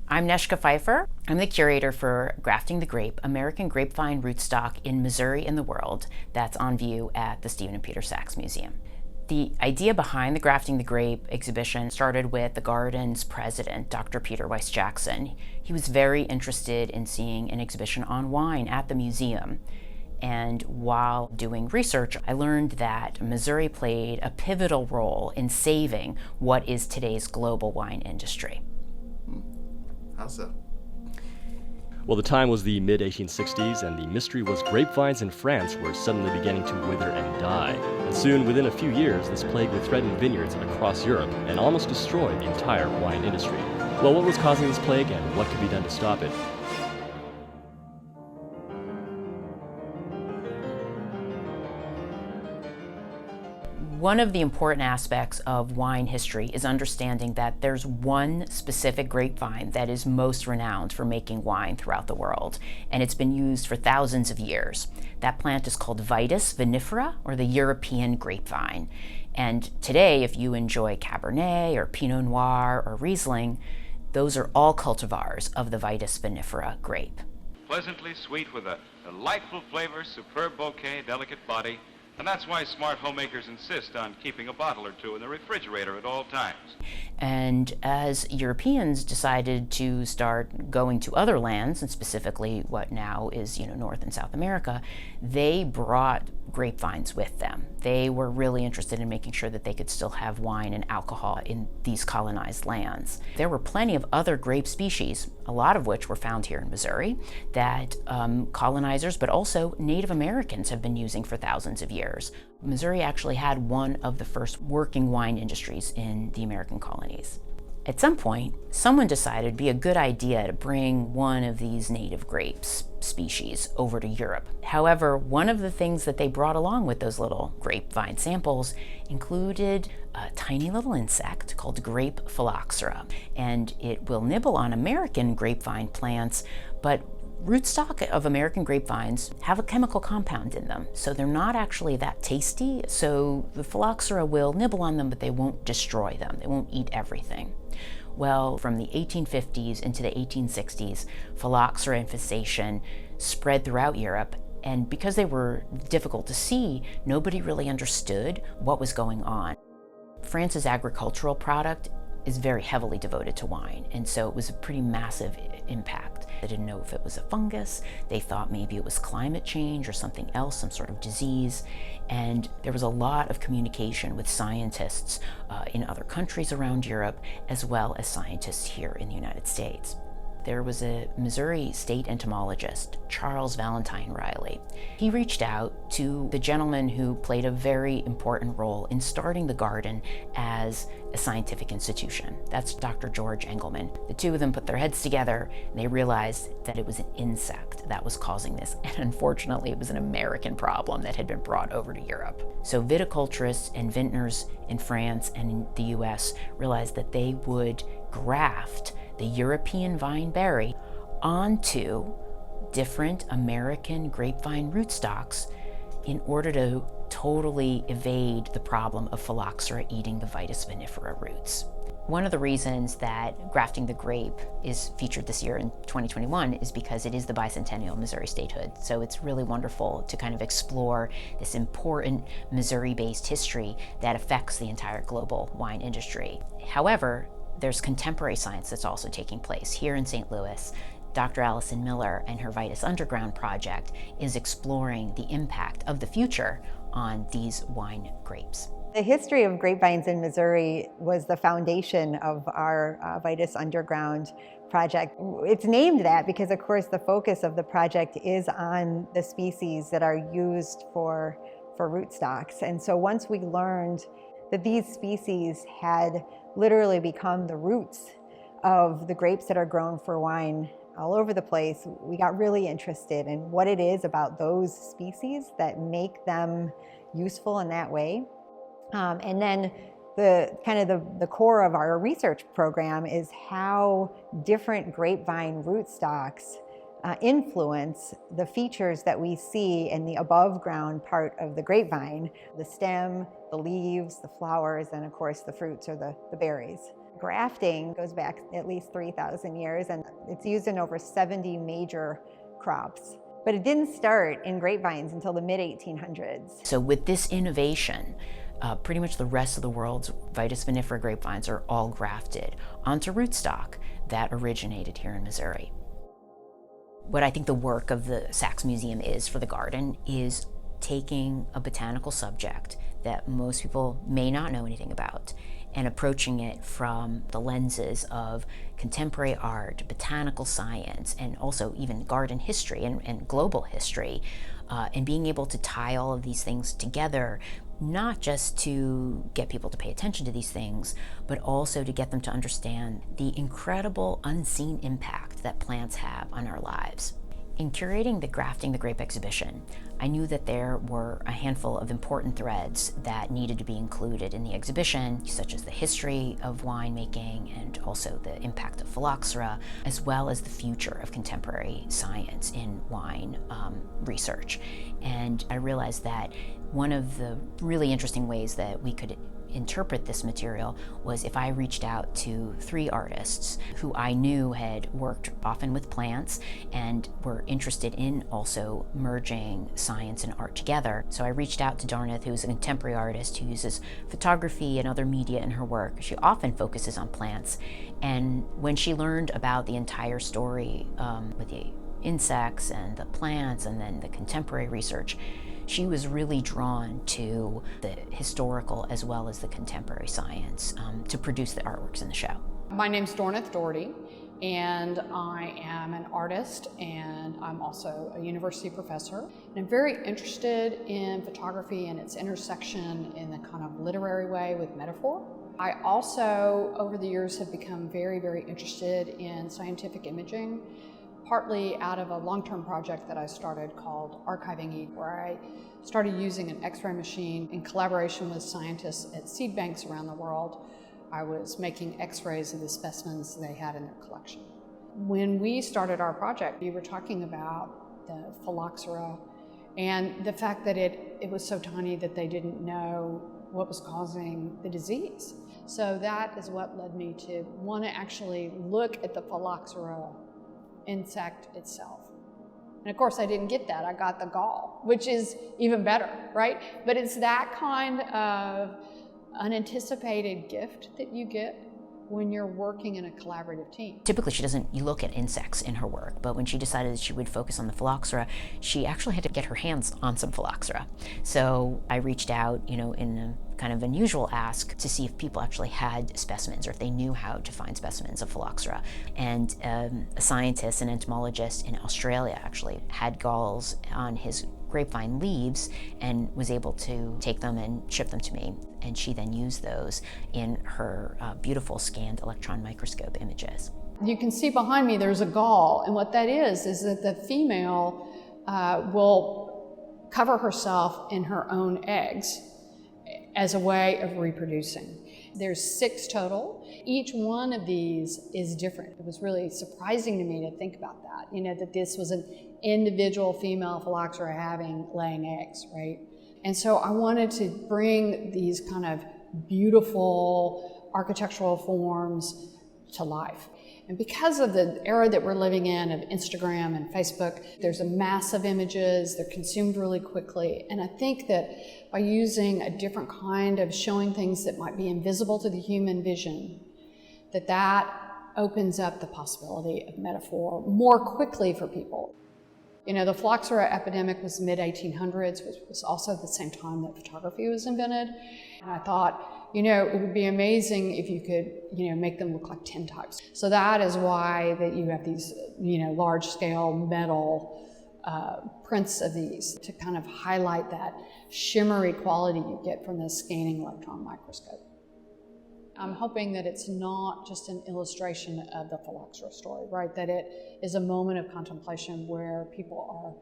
I'm Neshka Pfeiffer. I'm the curator for Grafting the Grape, American Grapevine Rootstock in Missouri and the World, that's on view at the Stephen and Peter Sachs Museum. The idea behind the Grafting the Grape exhibition started with the garden's president, Dr. Peter Weiss Jackson. He was very interested in seeing an exhibition on wine at the museum. And while doing research, I learned that Missouri played a pivotal role in saving what is today's global wine industry. How so? Well, the time was the mid-1860s, and the mystery was grapevines in France were suddenly beginning to wither and die. And soon, within a few years, this plague would threaten vineyards across Europe and almost destroy the entire wine industry. Well, what was causing this plague, and what could be done to stop it? One of the important aspects of wine history is understanding that there's one specific grapevine that is most renowned for making wine throughout the world, and it's been used for thousands of years. That plant is called Vitis vinifera, or the European grapevine. And today, if you enjoy Cabernet or Pinot Noir or Riesling, those are all cultivars of the Vitis vinifera grape. Pleasantly sweet with a delightful flavor, superb bouquet, delicate body. And that's why smart homemakers insist on keeping a bottle or two in the refrigerator at all times. And as Europeans decided to start going to other lands, and specifically what now is North and South America, they brought grapevines with them. They were really interested in making sure that they could still have wine and alcohol in these colonized lands. There were plenty of other grape species, a lot of which were found here in Missouri, that colonizers, but also Native Americans have been using for thousands of years. Missouri actually had one of the first working wine industries in the American colonies. At some point, someone decided it'd be a good idea to bring one of these native grapes species over to Europe. However, one of the things that they brought along with those little grapevine samples included a tiny little insect called grape phylloxera, and it will nibble on American grapevine plants, but rootstock of American grapevines have a chemical compound in them, so they're not actually that tasty. So the phylloxera will nibble on them, but they won't destroy them. They won't eat everything. Well, from the 1850s into the 1860s, phylloxera infestation spread throughout Europe, and because they were difficult to see, nobody really understood what was going on. France's agricultural product is very heavily devoted to wine, and so it was a pretty massive impact. They didn't know if it was a fungus. They thought maybe it was climate change or something else, some sort of disease. And there was a lot of communication with scientists in other countries around Europe, as well as scientists here in the United States. There was a Missouri state entomologist, Charles Valentine Riley. He reached out to the gentleman who played a very important role in starting the garden as a scientific institution. That's Dr. George Engelmann. The two of them put their heads together and they realized that it was an insect that was causing this. And unfortunately, it was an American problem that had been brought over to Europe. So viticulturists and vintners in France and in the US realized that they would graft the European vine berry onto different American grapevine rootstocks in order to totally evade the problem of phylloxera eating the Vitis vinifera roots. One of the reasons that Grafting the Grape is featured this year in 2021 is because it is the bicentennial of Missouri statehood. So it's really wonderful to kind of explore this important Missouri-based history that affects the entire global wine industry. However, there's contemporary science that's also taking place. Here in St. Louis, Dr. Allison Miller and her Vitis Underground project is exploring the impact of the future on these wine grapes. The history of grapevines in Missouri was the foundation of our Vitis Underground project. It's named that because, of course, the focus of the project is on the species that are used for rootstocks. And so once we learned that these species had literally become the roots of the grapes that are grown for wine all over the place, we got really interested in what it is about those species that make them useful in that way. And then the core of our research program is how different grapevine rootstocks influence the features that we see in the above ground part of the grapevine, the stem, the leaves, the flowers, and of course the fruits or the berries. Grafting goes back at least 3,000 years, and it's used in over 70 major crops. But it didn't start in grapevines until the mid-1800s. So with this innovation, pretty much the rest of the world's Vitis vinifera grapevines are all grafted onto rootstock that originated here in Missouri. What I think the work of the Sachs Museum is for the garden is taking a botanical subject that most people may not know anything about and approaching it from the lenses of contemporary art, botanical science, and also even garden history and global history, and being able to tie all of these things together, not just to get people to pay attention to these things, but also to get them to understand the incredible unseen impact that plants have on our lives. In curating the Grafting the Grape exhibition, I knew that there were a handful of important threads that needed to be included in the exhibition, such as the history of winemaking and also the impact of phylloxera, as well as the future of contemporary science in wine research. And I realized that one of the really interesting ways that we could interpret this material was if I reached out to 3 artists who I knew had worked often with plants and were interested in also merging science and art together. So I reached out to Dornith, who is a contemporary artist who uses photography and other media in her work. She often focuses on plants, and when she learned about the entire story with the insects and the plants and then the contemporary research, she was really drawn to the historical as well as the contemporary science to produce the artworks in the show. My name's Dornith Doherty, and I am an artist, and I'm also a university professor. And I'm very interested in photography and its intersection in the kind of literary way with metaphor. I also, over the years, have become very, very interested in scientific imaging, partly out of a long-term project that I started called Archiving E, where I started using an X-ray machine in collaboration with scientists at seed banks around the world. I was making X-rays of the specimens they had in their collection. When we started our project, we were talking about the phylloxera and the fact that it was so tiny that they didn't know what was causing the disease. So that is what led me to want to actually look at the phylloxera insect itself. And of course I didn't get that, I got the gall, which is even better, right? But it's that kind of unanticipated gift that you get when you're working in a collaborative team. Typically she doesn't look at insects in her work, but when she decided that she would focus on the phylloxera, she actually had to get her hands on some phylloxera. So I reached out, in a kind of unusual ask to see if people actually had specimens or if they knew how to find specimens of phylloxera. And a scientist, an entomologist in Australia actually had galls on his grapevine leaves and was able to take them and ship them to me. And she then used those in her beautiful scanned electron microscope images. You can see behind me there's a gall, and what that is that the female will cover herself in her own eggs as a way of reproducing. There's 6 total. Each one of these is different. It was really surprising to me to think about that, that this was an individual female phylloxera laying eggs, right? And so I wanted to bring these kind of beautiful architectural forms to life. And because of the era that we're living in of Instagram and Facebook, there's a mass of images, they're consumed really quickly. And I think that by using a different kind of showing things that might be invisible to the human vision, that opens up the possibility of metaphor more quickly for people. The phylloxera epidemic was mid-1800s, which was also the same time that photography was invented. And I thought, it would be amazing if you could, make them look like tintypes. So that is why that you have these, large-scale metal prints of these to kind of highlight that shimmery quality you get from the scanning electron microscope. I'm hoping that it's not just an illustration of the phylloxera story, right? That it is a moment of contemplation where people are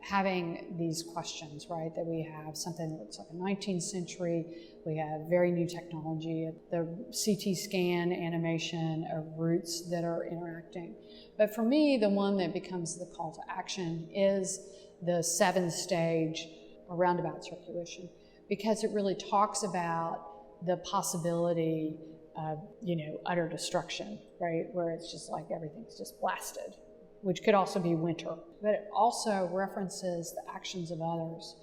having these questions, right? That we have something that looks like a 19th century, we have very new technology, the CT scan animation of roots that are interacting. But for me, the one that becomes the call to action is the 7-stage roundabout circulation, because it really talks about the possibility utter destruction, right? Where it's just like everything's just blasted, which could also be winter. But it also references the actions of others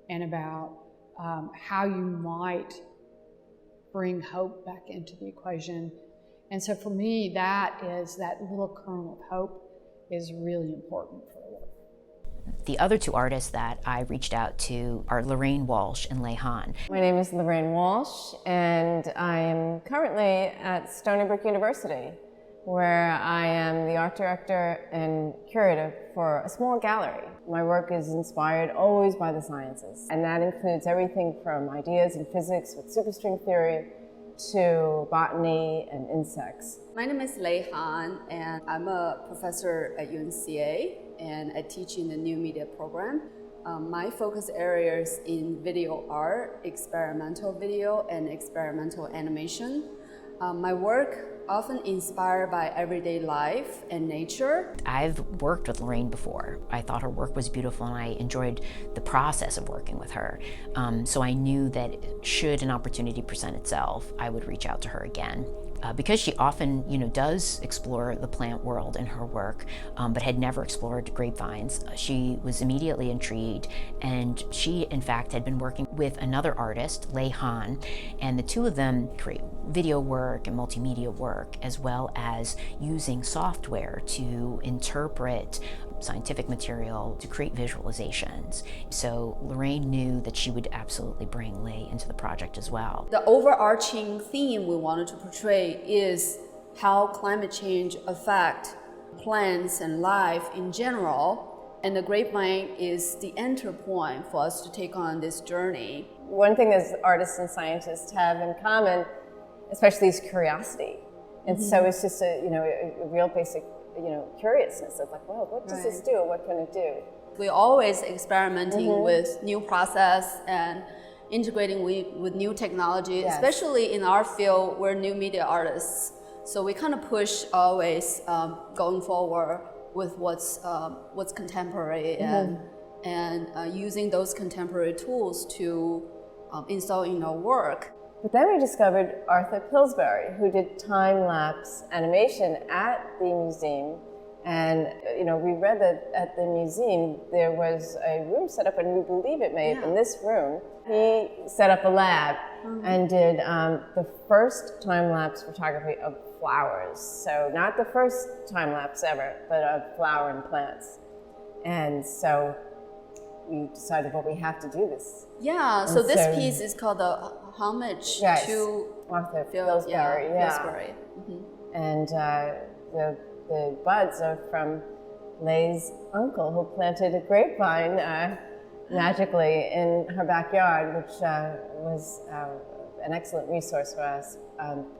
and about how you might bring hope back into the equation. And so for me, that little kernel of hope is really important for the work. The other two artists that I reached out to are Lorraine Walsh and Lei Han. My name is Lorraine Walsh, and I am currently at Stony Brook University, where I am the art director and curator for a small gallery. My work is inspired always by the sciences, and that includes everything from ideas in physics with superstring theory to botany and insects. My name is Lei Han, and I'm a professor at UNCA, and I teach in the new media program. My focus areas in video art, experimental video, and experimental animation. My work often inspired by everyday life and nature. I've worked with Lorraine before. I thought her work was beautiful and I enjoyed the process of working with her. So I knew that should an opportunity present itself, I would reach out to her again. Because she often, does explore the plant world in her work, but had never explored grapevines, she was immediately intrigued, and she, in fact, had been working with another artist, Lei Han, and the two of them create video work and multimedia work, as well as using software to interpret scientific material to create visualizations. So Lorraine knew that she would absolutely bring Lei into the project as well. The overarching theme we wanted to portray is how climate change affects plants and life in general, and the grapevine is the enter point for us to take on this journey. One thing that artists and scientists have in common, especially, is curiosity. And so it's just a real basic curiousness of like, well, what does this do? What can it do? We're always experimenting with new process and integrating with new technology, especially in our field, we're new media artists. So we kind of push always going forward with what's contemporary and using those contemporary tools to install in our work. But then we discovered Arthur Pillsbury, who did time-lapse animation at the museum. And, we read that at the museum there was a room set up, and we believe it may have been this room. He set up a lab and did the first time-lapse photography of flowers. So not the first time-lapse ever, but of flowering plants. And so we decided, well, we have to do this. Yeah, so this piece is called the homage to Arthur Pillsbury. Pillsbury. And the buds are from Lei's uncle, who planted a grapevine magically in her backyard, which was an excellent resource for us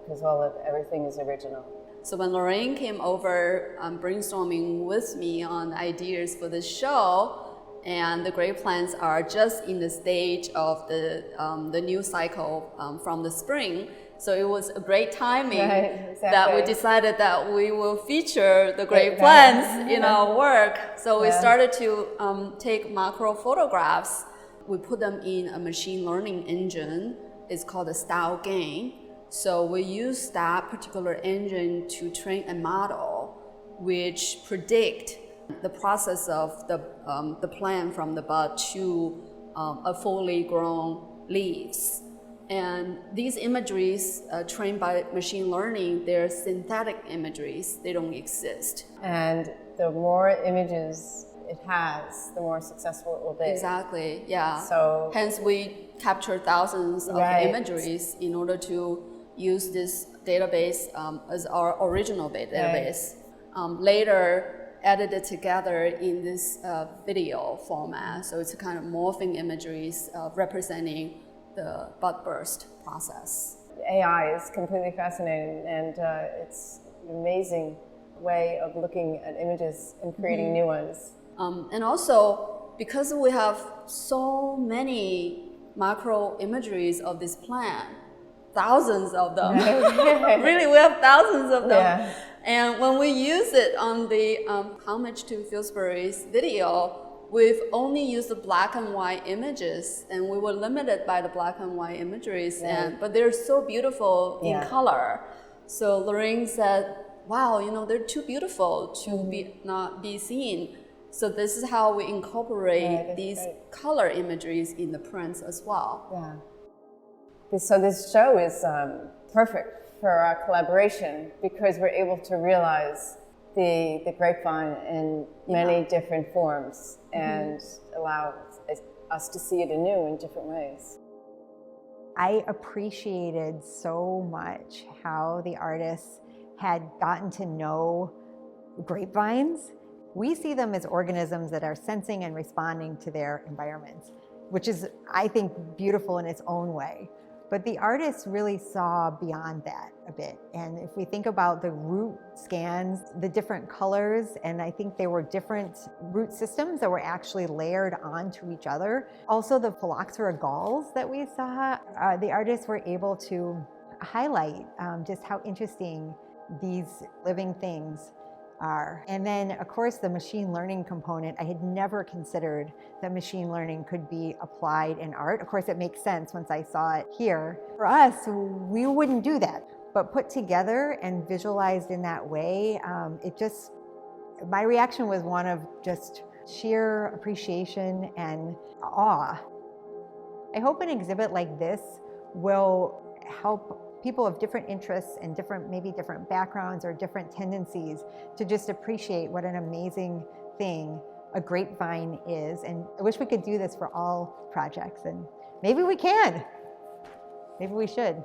because everything is original. So when Lorraine came over brainstorming with me on ideas for this show, and the grape plants are just in the stage of the new cycle from the spring. So it was a great timing that we decided that we will feature the grape plants in our work. So we started to take macro photographs. We put them in a machine learning engine. It's called the Style Game. So we use that particular engine to train a model which predict the process of the plant from the bud to a fully grown leaves. And these imageries trained by machine learning, they're synthetic imageries. They don't exist. And the more images it has, the more successful it will be. Exactly, yeah. So hence we capture thousands of imageries in order to use this database as our original database. Later, edited together in this video format. So it's a kind of morphing imageries representing the bud burst process. AI is completely fascinating, and it's an amazing way of looking at images and creating new ones. And also, because we have so many macro imageries of this plant, thousands of them. Really, we have thousands of them. And when we use it on the homage to Pillsbury's video, we've only used the black and white images, and we were limited by the black and white imageries, but they're so beautiful in color. So Lorraine said, wow, you know, they're too beautiful to not be seen. So this is how we incorporate these color imageries in the prints as well. Yeah. So this show is perfect for our collaboration because we're able to realize the grapevine in many different forms and allow us to see it anew in different ways. I appreciated so much how the artists had gotten to know grapevines. We see them as organisms that are sensing and responding to their environments, which is, I think, beautiful in its own way. But the artists really saw beyond that a bit. And if we think about the root scans, the different colors, and I think there were different root systems that were actually layered onto each other. Also the phylloxera galls that we saw, the artists were able to highlight just how interesting these living things are. And then, of course, the machine learning component, I had never considered that machine learning could be applied in art. Of course, it makes sense once I saw it here. For us, we wouldn't do that. But put together and visualized in that way, my reaction was one of just sheer appreciation and awe. I hope an exhibit like this will help people of different interests and maybe different backgrounds or different tendencies to just appreciate what an amazing thing a grapevine is. And I wish we could do this for all projects, and maybe we can. Maybe we should.